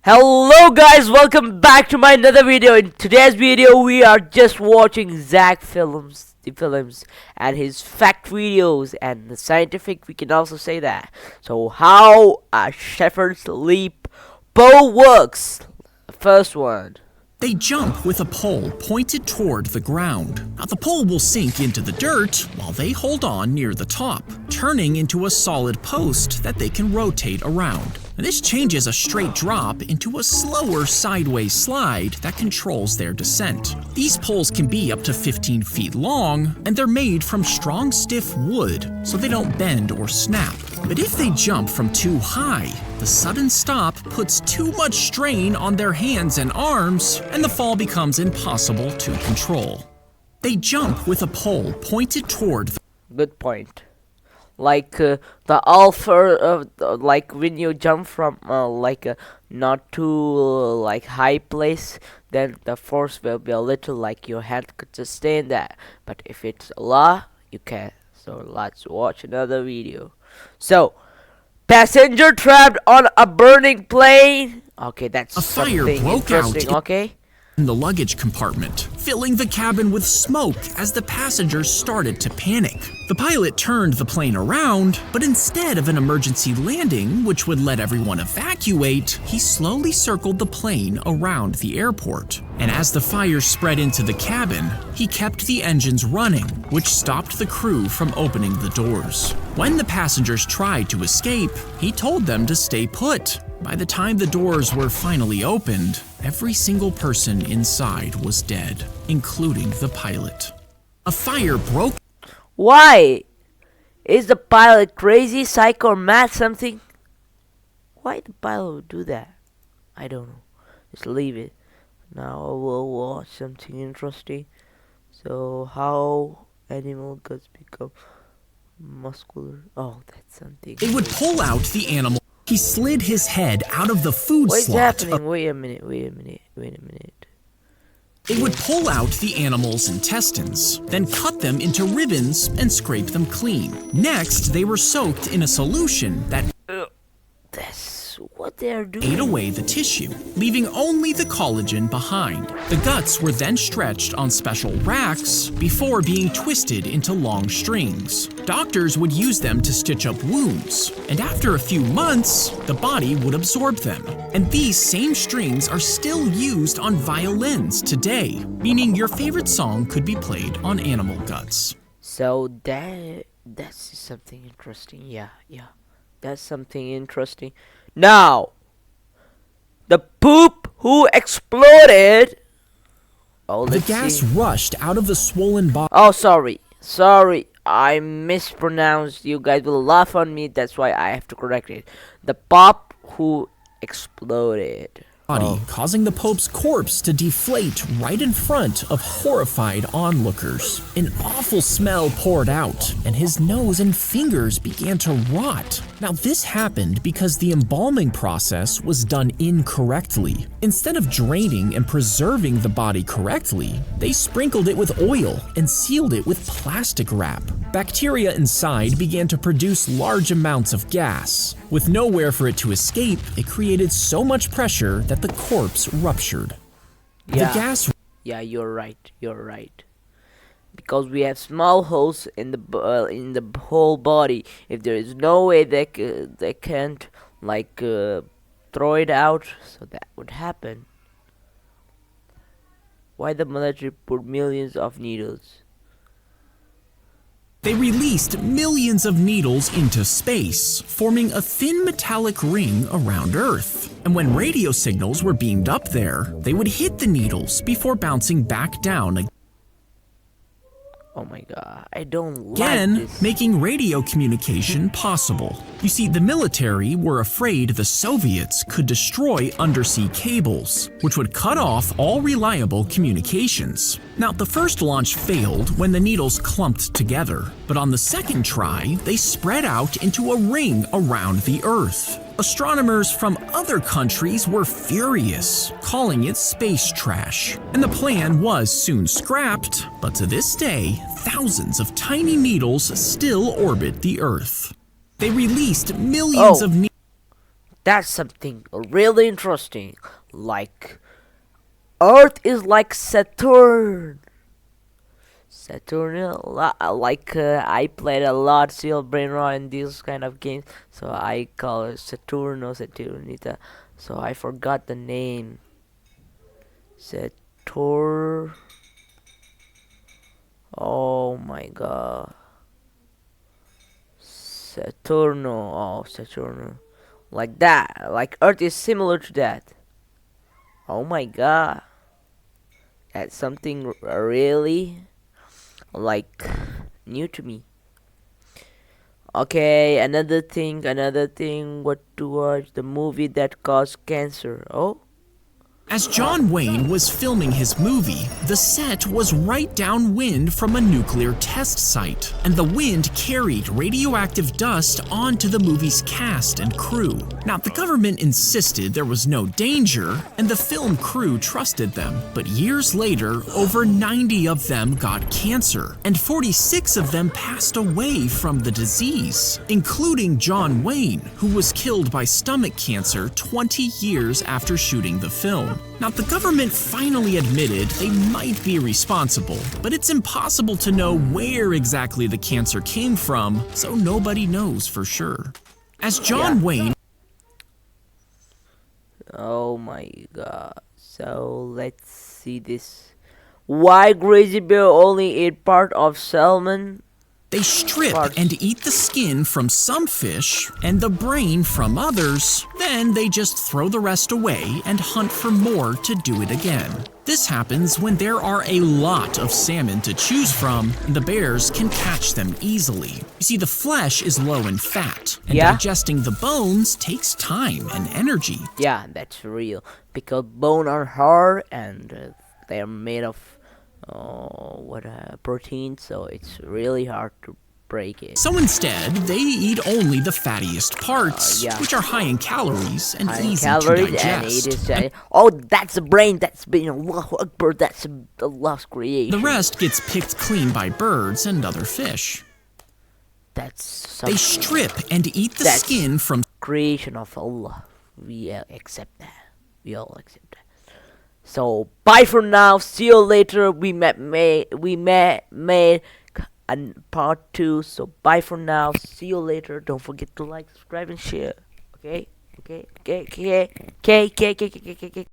Hello guys, welcome back to my another video. In today's video we are just watching Zack films and his fact videos and the scientific, we can also say that. So how a shepherd's leap bow works. First one. They jump with a pole pointed toward the ground. Now the pole will sink into the dirt while they hold on near the top, turning into a solid post that they can rotate around. Now this changes a straight drop into a slower sideways slide that controls their descent. These poles can be up to 15 feet long, and they're made from strong, stiff wood, so they don't bend or snap. But if they jump from too high, the sudden stop puts too much strain on their hands and arms, and the fall becomes impossible to control. They jump with a pole pointed toward the Good point. Like the alpha, like when you jump from not too high place, then the force will be a little, like your hand could sustain that. But if it's a lot, you can't. So let's watch another video. So, passenger trapped on a burning plane. Okay, that's A fire something broke out interesting. Okay. in the luggage compartment, filling the cabin with smoke as the passengers started to panic. The pilot turned the plane around, but instead of an emergency landing, which would let everyone evacuate, he slowly circled the plane around the airport. And as the fire spread into the cabin, he kept the engines running, which stopped the crew from opening the doors. When the passengers tried to escape, he told them to stay put. By the time the doors were finally opened, every single person inside was dead, including the pilot. A fire broke. Why? Is the pilot crazy, psycho, or mad something? Why the pilot would do that? I don't know. Just leave it. Now I will watch something interesting. So how animal guts become muscular? Oh, that's something. They would pull out the animal. He slid his head out of the food What's slot. happening? Wait a minute. They would pull out the animal's intestines, then cut them into ribbons and scrape them clean. Next, they were soaked in a solution that That's what they're doing. ate away the tissue, leaving only the collagen behind. The guts were then stretched on special racks before being twisted into long strings. Doctors would use them to stitch up wounds, and after a few months, the body would absorb them. And these same strings are still used on violins today, meaning your favorite song could be played on animal guts. So that's something interesting. Yeah. That's something interesting. Now, the poop who exploded. Oh, The let's gas see. rushed out of the swollen body. Oh, sorry. I mispronounced. You guys will laugh on me. That's why I have to correct it. The pop who exploded. Causing the Pope's corpse to deflate right in front of horrified onlookers. An awful smell poured out, and his nose and fingers began to rot. Now this happened because the embalming process was done incorrectly. Instead of draining and preserving the body correctly, they sprinkled it with oil and sealed it with plastic wrap. Bacteria inside began to produce large amounts of gas. With nowhere for it to escape, it created so much pressure that the corpse ruptured. Yeah. The gas. Yeah, you're right. Because we have small holes in the whole body. If there is no way they can't throw it out, so that would happen. Why the military put millions of needles? They released millions of needles into space, forming a thin metallic ring around Earth. And when radio signals were beamed up there, they would hit the needles before bouncing back down again. Oh my god, I don't like Again, this. making radio communication possible. You see, the military were afraid the Soviets could destroy undersea cables, which would cut off all reliable communications. Now, the first launch failed when the needles clumped together, but on the second try, they spread out into a ring around the Earth. Astronomers from other countries were furious, calling it space trash. And the plan was soon scrapped, but to this day, thousands of tiny needles still orbit the Earth. They released millions of needles. That's something really interesting. Like Earth is like Saturn. Saturn, I played a lot Seal Brain Raw in these kind of games, so I call it Saturn or Saturnita. So I forgot the name. Saturn. Oh my god. Saturno. Oh, Saturno. Like that. Like Earth is similar to that. Oh my god. That's something really like new to me. Okay, another thing. What to watch? The movie that caused cancer. Oh, As John Wayne was filming his movie, the set was right downwind from a nuclear test site, and the wind carried radioactive dust onto the movie's cast and crew. Now, the government insisted there was no danger, and the film crew trusted them. But years later, over 90 of them got cancer, and 46 of them passed away from the disease, including John Wayne, who was killed by stomach cancer 20 years after shooting the film. Now, the government finally admitted they might be responsible, but it's impossible to know where exactly the cancer came from, so nobody knows for sure. As John Wayne. oh my god. So let's see this. Why Crazy Bear only ate part of salmon? They strip and eat the skin from some fish and the brain from others, then they just throw the rest away and hunt for more to do it again. This happens when there are a lot of salmon to choose from, and the bears can catch them easily. You see, the flesh is low in fat, and digesting the bones takes time and energy. Yeah, that's real. Because bones are hard and they're made of protein, so it's really hard to break it. So instead, they eat only the fattiest parts, which are high in calories and easy to digest. Oh, that's a brain. That's been Allahu Akbar. That's Allah's creation. The rest gets picked clean by birds and other fish. They strip and eat the skin from creation of Allah. We accept that. We all accept that. So bye for now. See you later. We made a part 2. So bye for now. See you later. Don't forget to like, subscribe, and share. Okay.